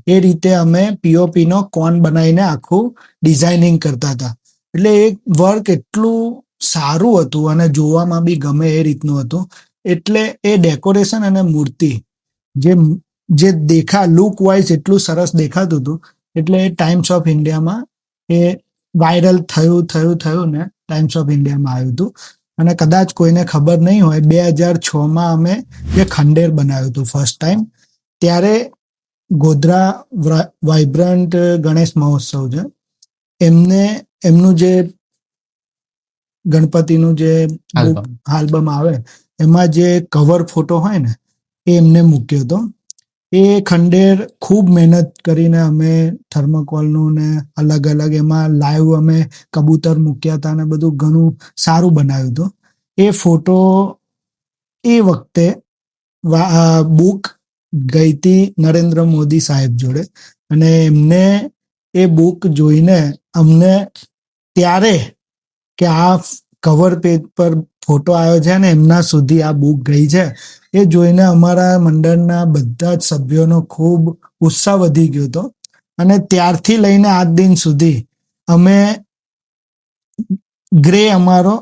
S2: એ રીતે અમે પીઓપીનો કોન બનાવીને આખું ડિઝાઇનિંગ કરતા હતા. એટલે એ વર્ક એટલું સારું હતું અને જોવામાં બી ગમે એ રીતનું હતું, એટલે એ ડેકોરેશન અને મૂર્તિ જે લુક વાઇઝ એટલું સરસ દેખાતું હતું, એટલે ટાઈમ્સ ઓફ ઇન્ડિયામાં એ વાયરલ થયું ને ટાઈમ્સ ઓફ ઇન્ડિયામાં આવ્યું હતું. અને કદાચ કોઈને ખબર નહીં હોય, 2006માં અમે જે ખંડેર બનાવ્યું હતું ફર્સ્ટ ટાઈમ, ત્યારે ગોધરા વાઇબ્રન્ટ ગણેશ મહોત્સવ છે, એમનું જે ગણપતિનું જે આલ્બમ આવે એમાં જે કવર ફોટો હોય ને, એ એમને મૂક્યો હતો. એ ખંડેર ખૂબ મહેનત કરીને અમે થર્મોકોલનું ને અલગ અલગ એમાં લાઈવ અમે કબૂતર મૂક્યા હતા ને બધું ઘણું સારું બનાવ્યું હતું. એ ફોટો એ વખતે બુક ગઈ હતી નરેન્દ્ર મોદી સાહેબ જોડે, અને એમને એ બુક જોઈને અમને ત્યારે કે આ કવર પેજ પર ફોટો આવ્યો છે ને એમના સુધી આ બુક ગઈ છે, એ જોઈને અમારા મંડળના બધા જ સભ્યોનો ખૂબ ઉત્સાહ વધી ગયો હતો. અને ત્યારથી લઈને આજ દિન સુધી અમે ગ્રે અમારો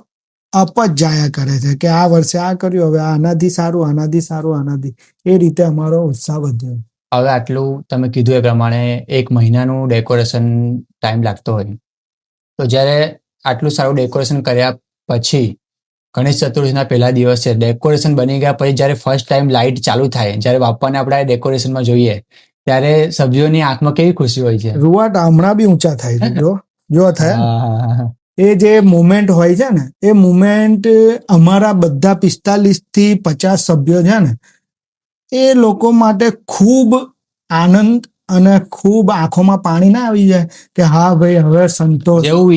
S2: અપ જ જાયા કરે છે કે આ વર્ષે આ કર્યું, હવે આનાથી સારું, એ રીતે અમારો ઉત્સાહ વધ્યો.
S1: હવે આટલું તમે કીધું એ પ્રમાણે 1 મહિનાનું ડેકોરેશન ટાઈમ લાગતો હોય, તો જ્યારે આટલું સારું ડેકોરેશન કર્યા પછી ગણેશ ચતુર્થીના પહેલા દિવસે ડેકોરેશન બની ગયા પછી જ્યારે ફર્સ્ટ ટાઈમ લાઇટ ચાલુ થાય, જ્યારે બાપાને આપણે ડેકોરેશનમાં જોઈએ, ત્યારે સભ્યોની આંખમાં કેવી ખુશી હોય છે.
S2: રૂવાટા હમણાં બી ઊંચા થાય છે. જો થયા એ જે મુમેન્ટ હોય છે ને, એ મુમેન્ટ અમારા બધા 45 થી 50 સભ્યો છે ને, એ લોકો માટે ખૂબ આનંદ અને ખૂબ આંખોમાં પાણી ના આવી જાય કે હા ભાઈ હવે સંતોષ, જેવું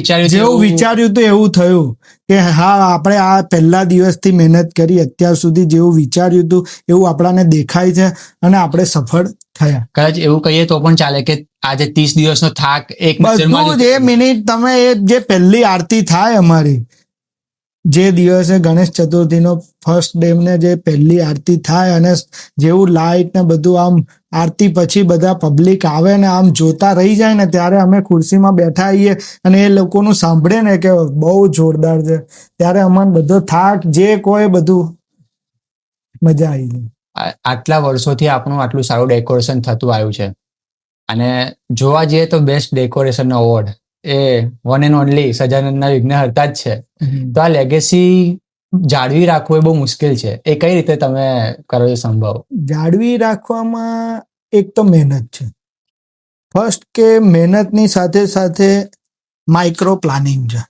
S2: વિચાર્યું તો એવું થયું કે હા આપણે આ પહેલા દિવસથી મહેનત કરી, અત્યાર સુધી જેવું વિચાર્યું હતું એવું આપણાને દેખાય છે અને આપણે સફળ થયા.
S1: કદાચ એવું કહીએ તો પણ ચાલે કે આજે 30 દિવસનો થાક એક
S2: બધું જ એ મિનિટ તમે એ જે પહેલી આરતી થાય અમારી, જે દિવસે ગણેશ ચતુર્થીનો ફર્સ્ટ ડે ને જે પહેલી આરતી થાય અને જેવું લાઇટ ને બધું આમ આરતી પછી બધા પબ્લિક આવે ને આમ જોતા રહી જાય ને, ત્યારે અમે ખુરશીમાં બેઠા આવીએ અને એ લોકોનું સાંભળે ને કે બહુ જોરદાર છે, ત્યારે અમને બધો થાક જે કોઈ બધું મજા આવી જાય.
S1: આટલા વર્ષોથી આપણું આટલું સારું ડેકોરેશન થતું આવ્યું છે, અને જોવા જઈએ તો બેસ્ટ ડેકોરેશન એવોર્ડ એ વન એન્ડ ઓનલી સજાનંદના વિઘ્નહર્તા જ છે. તો આ લેગેસી જાળવી રાખવું એ બહુ મુશ્કેલ છે, એ કઈ રીતે તમે કરો છો સંભવ?
S2: જાળવી રાખવામાં એક તો મહેનત છે ફર્સ્ટ, કે મહેનતની સાથે સાથે માઇક્રો પ્લાનિંગ છે.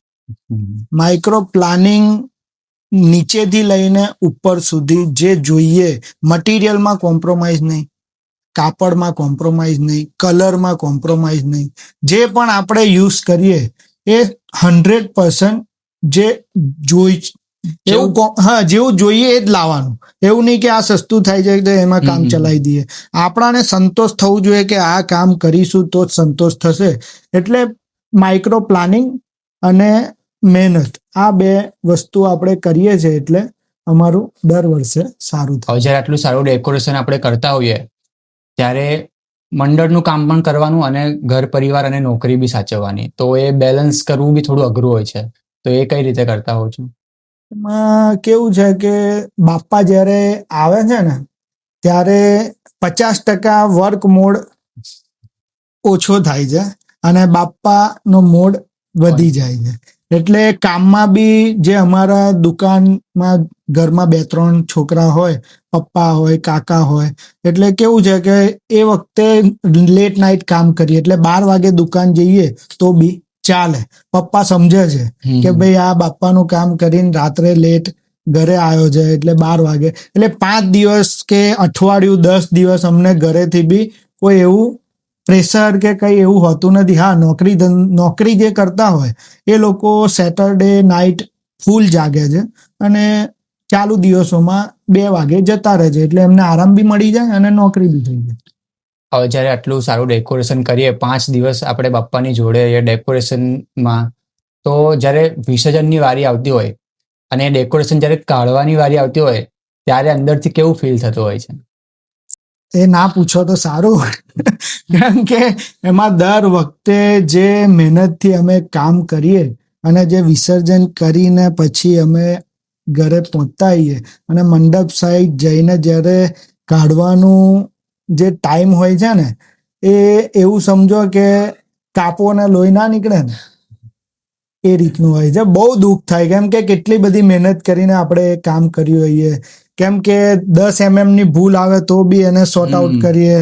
S2: માઇક્રો પ્લાનિંગ નીચેથી લઈને ઉપર સુધી જે જોઈએ, મટીરિયલમાં કોમ્પ્રોમાઇઝ નહીં, કાપડમાં કોમ્પ્રોમાઇઝ નહીં, કલરમાં કોમ્પ્રોમાઇઝ નહીં, જે પણ આપણે યુઝ કરીએ એ 100% જે જેવું જોઈએ એ જ લાવવાનું. એવું નહીં કે આ સસ્તું થાય છે તો એમાં કામ ચલાવી દઈએ. આપણાને સંતોષ થવું જોઈએ કે આ કામ કરીશું તો જ સંતોષ થશે. એટલે માઇક્રો પ્લાનિંગ અને મહેનત, આ 2 વસ્તુ આપણે કરીએ છીએ એટલે અમારું દર વર્ષે સારું થાય.
S1: જ્યારે આટલું સારું ડેકોરેશન આપણે કરતા હોઈએ ત્યારે મંડળનું કામ પણ કરવાનું અને ઘર પરિવાર અને નોકરી બી સાચવવાની, તો એ બેલેન્સ કરવું બી થોડું અઘરું હોય છે, તો એ કઈ રીતે કરતા હોવ છો?
S2: એમાં કેવું છે કે બાપા જ્યારે આવે છે ને ત્યારે 50% વર્ક મોડ ઓછો થાય છે અને બાપાનો મોડ વધી જાય છે. એટલે કામમાં બી જે અમારા દુકાનમાં ઘરમાં 2-3 છોકરા હોય, પપ્પા હોય, કાકા હોય, એટલે કેવું છે કે એ વખતે લેટ નાઇટ કામ કરીએ, એટલે 12 વાગે દુકાન જઈએ તો બી ચાલે. પપ્પા સમજે છે કે ભાઈ આ બાપાનું કામ કરીને રાત્રે લેટ ઘરે આવ્યો છે એટલે 12 વાગે, એટલે 5 દિવસ કે અઠવાડિયું 10 દિવસ અમને ઘરેથી બી કોઈ એવું પ્રેશર કે કંઈ એવું હોતું નથી. હા, નોકરી જે કરતા હોય એ લોકો સેટરડે નાઇટ ફૂલ જાગે છે અને ચાલુ દિવસોમાં 2 વાગે જતા રહે છે, એટલે એમને આરામ બી મળી જાય અને નોકરી બી થઈ જાય.
S1: હવે જ્યારે આટલું સારું ડેકોરેશન કરીએ, 5 દિવસ આપણે બાપ્પાની જોડે એ ડેકોરેશનમાં, તો જ્યારે વિસર્જનની વારી આવતી હોય અને ડેકોરેશન જ્યારે કાઢવાની વારી આવતી હોય ત્યારે અંદરથી કેવું ફીલ થતું હોય છે?
S2: એ ના પૂછો તો સારું. કેમ કે એમાં દર વખતે જે મહેનતથી અમે કામ કરીએ અને જે વિસર્જન કરીને પછી અમે ઘરે પહોંચતા આવીએ અને મંડપ સાઈડ જઈને જ્યારે કાઢવાનું જે ટાઈમ હોય છે ને, એ એવું સમજો કે કાપો ને લોહી ના નીકળે ને એ રીતનું હોય છે. બહુ દુઃખ થાય, કેમ કે કેટલી બધી મહેનત કરીને આપણે એ કામ કર્યું હોઈએ. કેમ કે 10 mm ની ભૂલ આવે તો બી એને સોર્ટ આઉટ કરીએ.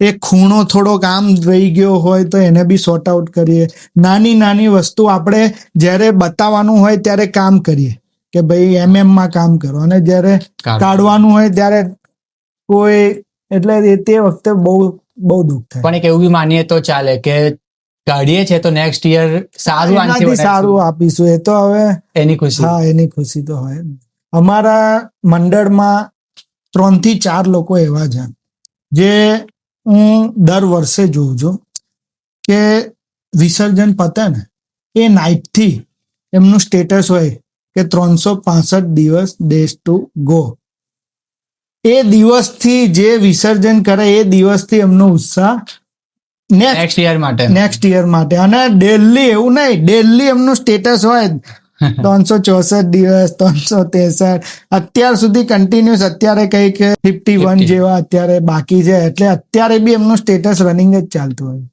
S2: એક ખૂણો થોડોક આમ રહી ગયો હોય તો એને બી સોર્ટ આઉટ કરીએ. નાની નાની વસ્તુ આપણે જ્યારે બતાવવાનું હોય ત્યારે કામ કરીએ કે ભાઈ માં કામ કરો, અને જ્યારે કાઢવાનું હોય ત્યારે કોઈ, એટલે તે વખતે બહુ બહુ દુઃખ થાય.
S1: પણ એક એવું બી માનીએ તો ચાલે કે કાઢીએ છે તો નેક્સ્ટ યર સારું
S2: એનાથી સારું આપીશું, એ તો હવે
S1: એની ખુશી.
S2: હા, એની ખુશી તો હોય. અમારા મંડળમાં 3 થી 4 લોકો એવા છે જે હું દર વર્ષે જોઉં છું કે વિસર્જન પતે ને એ નાઇટથી એમનું સ્ટેટસ હોય કે 365 દિવસ ડેઝ ટુ ગો. એ દિવસથી જે વિસર્જન કરે એ દિવસથી એમનો ઉત્સાહ
S1: નેક્સ્ટ યર માટે.
S2: અને ડેલી એવું નહીં, ડેલી એમનું સ્ટેટસ હોય 364 દિવસ, 363, અત્યાર સુધી કન્ટિન્યુઅસ. અત્યારે કંઈક 51 જેવા અત્યારે બાકી છે, એટલે અત્યારે બી એમનું સ્ટેટસ રનિંગ જ ચાલતું હોય.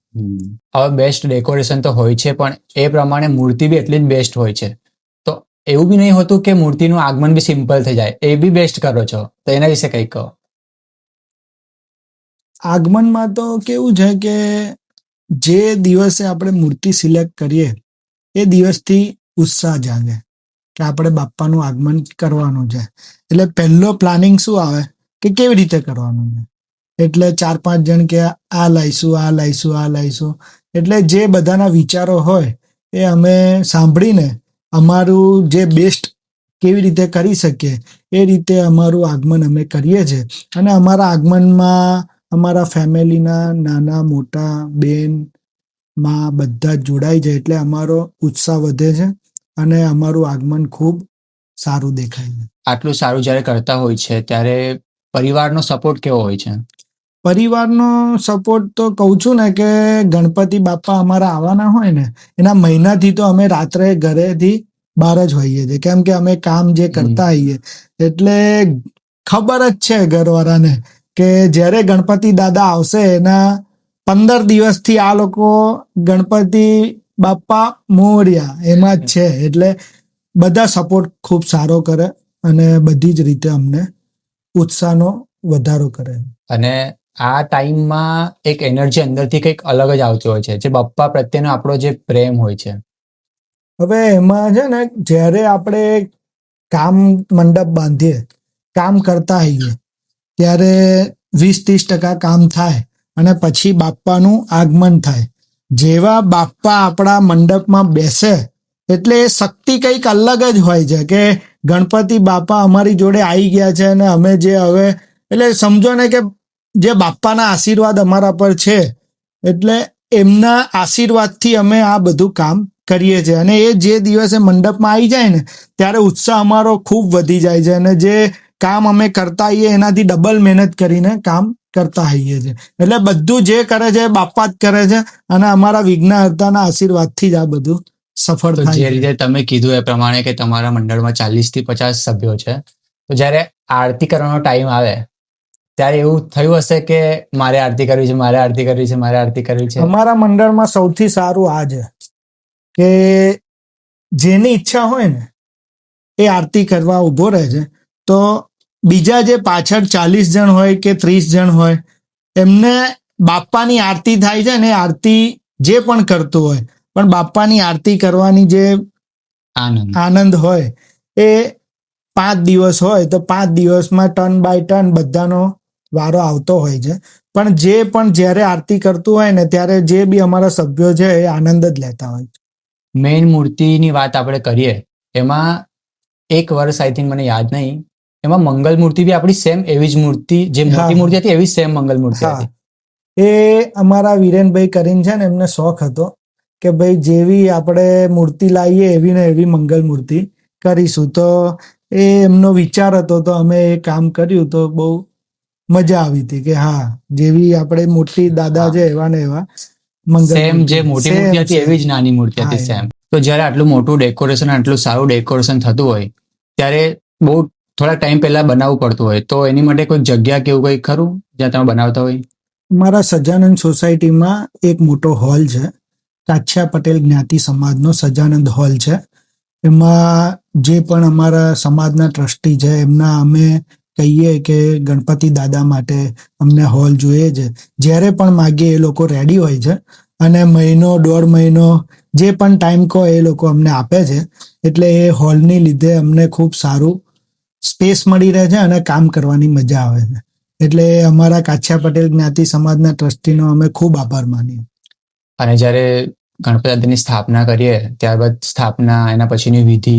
S1: હવે બેસ્ટ ડેકોરેશન તો હોય છે, પણ એ પ્રમાણે મૂર્તિ બી એટલી જ બેસ્ટ હોય છે. તો એવું બી નહીં હોતું કે મૂર્તિનું આગમન બી સિમ્પલ થઈ જાય, એ બી બેસ્ટ કરો છો, તો એના વિશે કંઈક કહો.
S2: આગમનમાં તો કેવું છે કે જે દિવસે આપણે મૂર્તિ સિલેક્ટ કરીએ એ દિવસથી ઉત્સાહ જાગે કે આપણે બાપ્પાનું આગમન કરવાનું છે. એટલે પહેલો પ્લાનિંગ શું આવે કે કેવી રીતે કરવાનું છે. એટલે 4-5 જણ કે આ લાવીશું, આ લાવીશું, આ લાવીશું. એટલે જે બધાના વિચારો હોય એ અમે સાંભળીને અમારું જે બેસ્ટ કેવી રીતે કરી શકીએ એ રીતે અમારું આગમન અમે કરીએ છીએ. અને અમારા આગમનમાં અમારા ફેમિલીના નાના મોટા બેન માં બધા જ જોડાઈ જાય, એટલે અમારો ઉત્સાહ વધે છે અને અમારું આગમન ખૂબ સારું દેખાય છે.
S1: આટલું સારું જ્યારે કરતા હોય છે ત્યારે પરિવારનો સપોર્ટ કેવો હોય છે?
S2: પરિવારનો સપોર્ટ તો કહું છું ને કે ગણપતિ બાપા અમારા આવવાના હોય ને એના મહિનાથી તો અમે રાત્રે ઘરેથી બહાર જ હોઈએ છીએ, કેમ કે અમે કામ જે કરતા હોઈએ એટલે ખબર જ છે ઘરવાળાને કે જ્યારે ગણપતિ દાદા આવશે એના 15 દિવસથી આ લોકો ગણપતિ બાપા મોર્યા એમાં જ છે. એટલે બધા સપોર્ટ ખૂબ સારો કરે અને બધી જ રીતે અમને ઉત્સાહનો વધારો કરે.
S1: અને આ ટાઈમમાં એક એનર્જી અંદરથી કંઈક અલગ જ આવતી હોય છે, જે બાપ્પા પ્રત્યેનો આપણો જે પ્રેમ હોય છે.
S2: હવે એમાં છે ને, જ્યારે આપણે કામ મંડપ બાંધીએ, કામ કરતા હોઈએ ત્યારે 20-30% કામ થાય અને પછી બાપ્પાનું આગમન થાય. જેવા બાપ્પા આપણા મંડપમાં બેસે એટલે એ શક્તિ કંઈક અલગ જ હોય છે કે ગણપતિ બાપા અમારી જોડે આવી ગયા છે અને અમે જે હવે, એટલે સમજો ને કે જે બાપ્પાના આશીર્વાદ અમારા પર છે, એટલે એમના આશીર્વાદથી અમે આ બધું કામ કરીએ છીએ. અને એ જે દિવસે મંડપમાં આવી જાય ને ત્યારે ઉત્સાહ અમારો ખૂબ વધી જાય છે અને જે કામ અમે કરતા હોઈએ એનાથી ડબલ મહેનત કરીને કામ કરતા હોઈએ છીએ. એટલે બધું જે કરે છે એ બાપા જ કરે છે અને અમારા વિઘ્નહર્તાના આશીર્વાદથી જ આ બધું સફળ થાય છે.
S1: જે રીતે તમે કીધું એ પ્રમાણે કે તમારા મંડળમાં 40 થી 50 સભ્યો છે, તો જ્યારે આરતી કરવાનો ટાઈમ આવે ત્યારે એવું થયું હશે કે મારે આરતી કરવી છે, મારે આરતી કરવી છે, મારે આરતી કરવી છે?
S2: અમારા મંડળમાં સૌથી સારું આ છે કે જેની ઈચ્છા હોય ને એ આરતી કરવા ઊભો રહે છે, તો બીજા જે પાછળ 40 જણ હોય કે 30 જણ હોય એમને બાપ્પાની આરતી થાય છે ને, આરતી જે પણ કરતું હોય પણ બાપ્પાની આરતી કરવાની જે આનંદ હોય એ 5 દિવસ હોય તો 5 દિવસમાં ટર્ન બાય ટર્ન બધાનો વારો આવતો હોય છે. પણ જે પણ જ્યારે આરતી કરતું હોય ને ત્યારે જે બી અમારા સભ્યો છે એ આનંદ જ લેતા હોય છે.
S1: મેઇન મૂર્તિની વાત આપણે કરીએ એમાં એક વર્ષ આઈ થિંક મને યાદ નહીં, એમાં મંગલ મૂર્તિ બી આપણી સેમ એવી જ મૂર્તિ, જે
S2: હા.
S1: મોટી મૂર્તિ હતી એવી જ સેમ મંગલ મૂર્તિ
S2: હા,
S1: હતી.
S2: એ અમારા વિરેનભાઈ કરીને છે ને એમને શોખ હતો કે ભાઈ જેવી આપણે મૂર્તિ લાવીએ એવી ને એવી મંગલ મૂર્તિ કરીશું. તો એ એમનો વિચાર હતો તો અમે એ કામ કર્યું તો બહુ મજા આવી હતી કે હા જેવી આપણે મોટી દાદા
S1: હા.
S2: છે એવા ને એવા મંગલ
S1: સેમ
S2: મૂર્તિ.
S1: જે મોટી
S2: Same,
S1: મૂર્તિ હતી
S2: same.
S1: એવી જ નાની મૂર્તિ
S2: હા,
S1: હતી
S2: એમ.
S1: સેમ. તો જ્યારે આટલું મોટું ડેકોરેશન, આટલું સારું ડેકોરેશન થતું હોય ત્યારે બહુ થોડા ટાઈમ પહેલા બનાવવું પડતું હોય, તો એની માટે કોઈ જગ્યા કે એવું કંઈ ખરું જ્યાં તમે બનાવતા હોય?
S2: મારા સજાનંદ સોસાયટીમાં એક મોટો હોલ છે, કાછિયા પટેલ જ્ઞાતિ સમાજનો સજાનંદ હોલ છે. એમાં જે પણ અમારા સમાજના ટ્રસ્ટી છે એમના અમે કહીએ કે ગણપતિ દાદા માટે અમને હોલ જોઈએ છે. જ્યારે પણ માગીએ એ લોકો રેડી હોય છે અને મહિનો 1.5 મહિનો જે પણ ટાઈમ કહો એ લોકો અમને આપે છે. એટલે એ હોલની લીધે અમને ખૂબ સારું સ્પેસ મળી રહે છે અને કામ કરવાની મજા આવે છે. એટલે અમારા કાછિયા પટેલ જ્ઞાતિ સમાજના ટ્રસ્ટીનો અમે ખૂબ આભાર માનીએ.
S1: અને જ્યારે ગણપતિ દાદાની સ્થાપના કરીએ ત્યારબાદ સ્થાપના, એના પછીની વિધિ,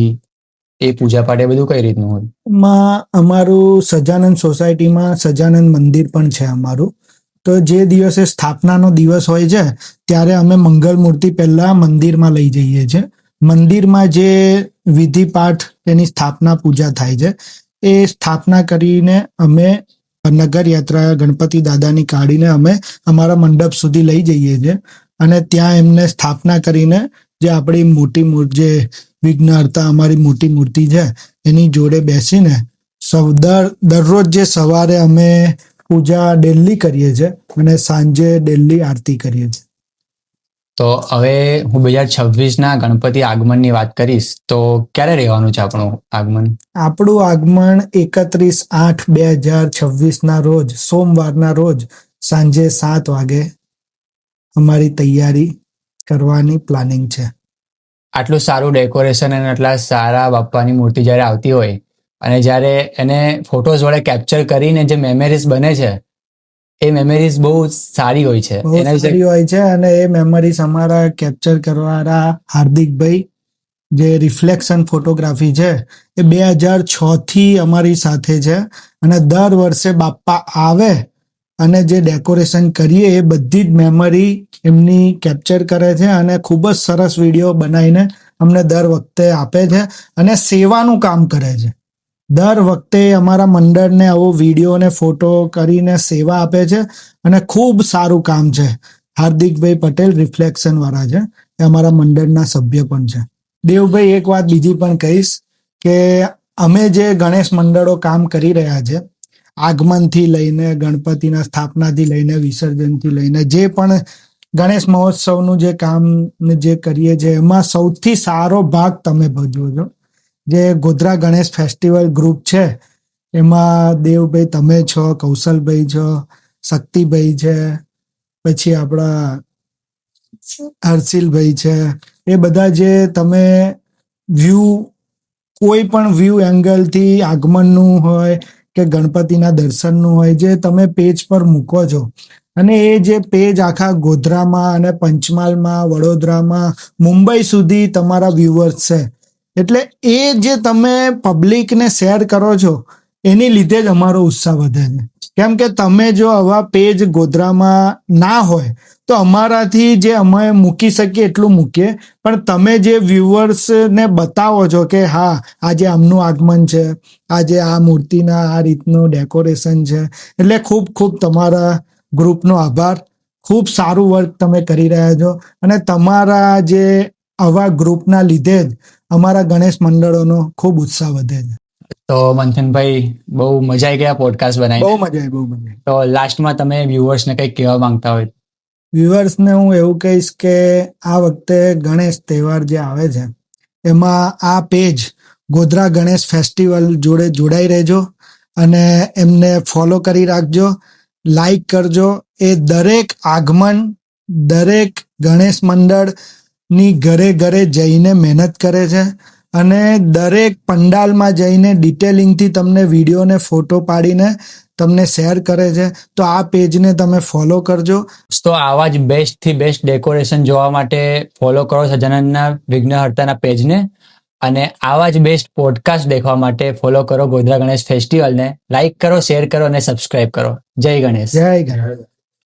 S1: એ પૂજા પાઠ, એ બધું કઈ રીતનું હોય?
S2: માં અમારું સજાનંદ સોસાયટીમાં સજાનંદ મંદિર પણ છે અમારું. તો જે દિવસે સ્થાપનાનો દિવસ હોય છે ત્યારે અમે મંગલ મૂર્તિ પહેલા મંદિરમાં લઈ જઈએ છીએ. મંદિરમાં જે વિધિ પાઠ એની સ્થાપના પૂજા થાય છે એ સ્થાપના કરીને અમે નગર યાત્રા ગણપતિ દાદાની કાઢીને અમે અમારા મંડપ સુધી લઈ જઈએ છીએ અને ત્યાં એમને સ્થાપના કરીને જે આપણી મોટી મૂર્તિ, જે વિઘ્નહર્તા અમારી મોટી મૂર્તિ છે એની જોડે બેસીને દરરોજ જે સવારે અમે પૂજા ડેલી કરીએ છીએ અને સાંજે ડેલી આરતી કરીએ છીએ.
S1: તો હવે હું 2026ના ગણપતિ આગમનની વાત કરીશ, તો ક્યારે રહેવાનું છે આપણું આગમન?
S2: આપણું આગમન 31/8/2026 રોજ સોમવારના રોજ સાંજે 7 વાગે અમારી તૈયારી કરવાની પ્લાનિંગ છે.
S1: આટલું સારું ડેકોરેશન અને આટલા સારા બાપ્પાની મૂર્તિ જ્યારે આવતી હોય અને જ્યારે એને ફોટોઝ વડે કેપ્ચર કરીને જે મેમરીઝ બને છે એ મેમરીઝ બહુ સારી હોય છે.
S2: બહુ સારી હોય છે અને એ મેમરીઝ અમારા કેપ્ચર કરવાના હાર્દિકભાઈ, જે રિફ્લેક્શન ફોટોગ્રાફી છે એ 2006 થી અમારી સાથે છે અને દર વર્ષે બાપ્પા આવે અને જે ડેકોરેશન કરીએ એ બધી જ મેમરી એમની કેપ્ચર કરે છે અને ખૂબ જ સરસ વિડીયો બનાવીને અમને દર વખતે આપે છે અને સેવાનું કામ કરે છે. દર વખતે અમારા મંડળને આવો વિડીયો અને ફોટો કરીને સેવા આપે છે અને ખૂબ સારું કામ છે. હાર્દિકભાઈ પટેલ રિફ્લેક્શન વાળા છે, એ અમારા મંડળના સભ્ય પણ છે. દેવભાઈ, એક વાત બીજી પણ કહીશ કે અમે જે ગણેશ મંડળો કામ કરી રહ્યા છે, આગમનથી લઈને ગણપતિના સ્થાપનાથી લઈને વિસર્જનથી લઈને જે પણ ગણેશ મહોત્સવનું જે કામ જે કરીએ છીએ એમાં સૌથી સારો ભાગ તમે ભજવો છો. જે ગોધરા ગણેશ ફેસ્ટિવલ ગ્રુપ છે એમાં દેવભાઈ તમે છો, કૌશલભાઈ છો, શક્તિભાઈ છે, પછી આપણા હર્ષિલભાઈ છે, એ બધા જે તમે વ્યૂ, કોઈ પણ વ્યૂ એંગલથી આગમનનું હોય કે ગણપતિના દર્શનનું હોય, જે તમે પેજ પર મૂકો છો અને એ જે પેજ આખા ગોધરામાં અને પંચમહાલમાં, વડોદરામાં, મુંબઈ સુધી તમારા વ્યુઅર્સ છે. એટલે એ જે તમે પબ્લિકને શેર કરો છો એની લીધે જ અમારો ઉત્સાહ વધે છે. કેમ કે તમે જો આવા પેજ ગોધરામાં ના હોય તો અમારાથી જે અમે મૂકી શકીએ એટલું મૂકીએ, પણ તમે જે વ્યુઅર્સને બતાવો છો કે હા આજે આમનું આગમન છે, આજે આ મૂર્તિના આ રીતનું ડેકોરેશન છે, એટલે ખૂબ ખૂબ તમારા ગ્રુપનો આભાર. ખૂબ સારું વર્ક તમે કરી રહ્યા છો અને તમારા જે આવા ગ્રુપના લીધે જ અમારા ગણેશ મંડળોનો ખૂબ ઉત્સાહ વધે છે.
S1: તો મંથનભાઈ, બહુ મજા આવી ગયા પોડકાસ્ટ
S2: બહુ
S1: બનાવીને.
S2: મજા આવી, બહુ મજા આવી.
S1: તો લાસ્ટમાં તમે વ્યુઅર્સને કંઈક કહેવા માંગતા હોય?
S2: વ્યુઅર્સને હું એવું કહીશ કે આ વખતે ગણેશ તહેવાર જે આવે છે એમાં આ પેજ ગોધરા ગણેશ ફેસ્ટિવલ જોડે જોડાઈ રહેજો અને એમને ફોલો કરી રાખજો, લાઈક કરજો. એ દરેક આગમન, દરેક ગણેશ મંડળની ઘરે ઘરે જઈને મહેનત કરે છે અને દરેક પંડાલમાં જઈને ડિટેલિંગથી તમને વિડીયો ને ફોટો પાડીને તમને શેર કરે છે. તો આ પેજને તમે ફોલો કરજો.
S1: તો આવા જ બેસ્ટ થી બેસ્ટ ડેકોરેશન જોવા માટે ફોલો કરો સજાનંદના વિઘ્નહર્તાના પેજને, અને આવા જ બેસ્ટ પોડકાસ્ટ દેખવા માટે ફોલો કરો ગોધરા ગણેશ ફેસ્ટિવલને. લાઈક કરો, શેર કરો અને સબસ્ક્રાઇબ કરો. જય ગણેશ.
S2: જય ગણેશ.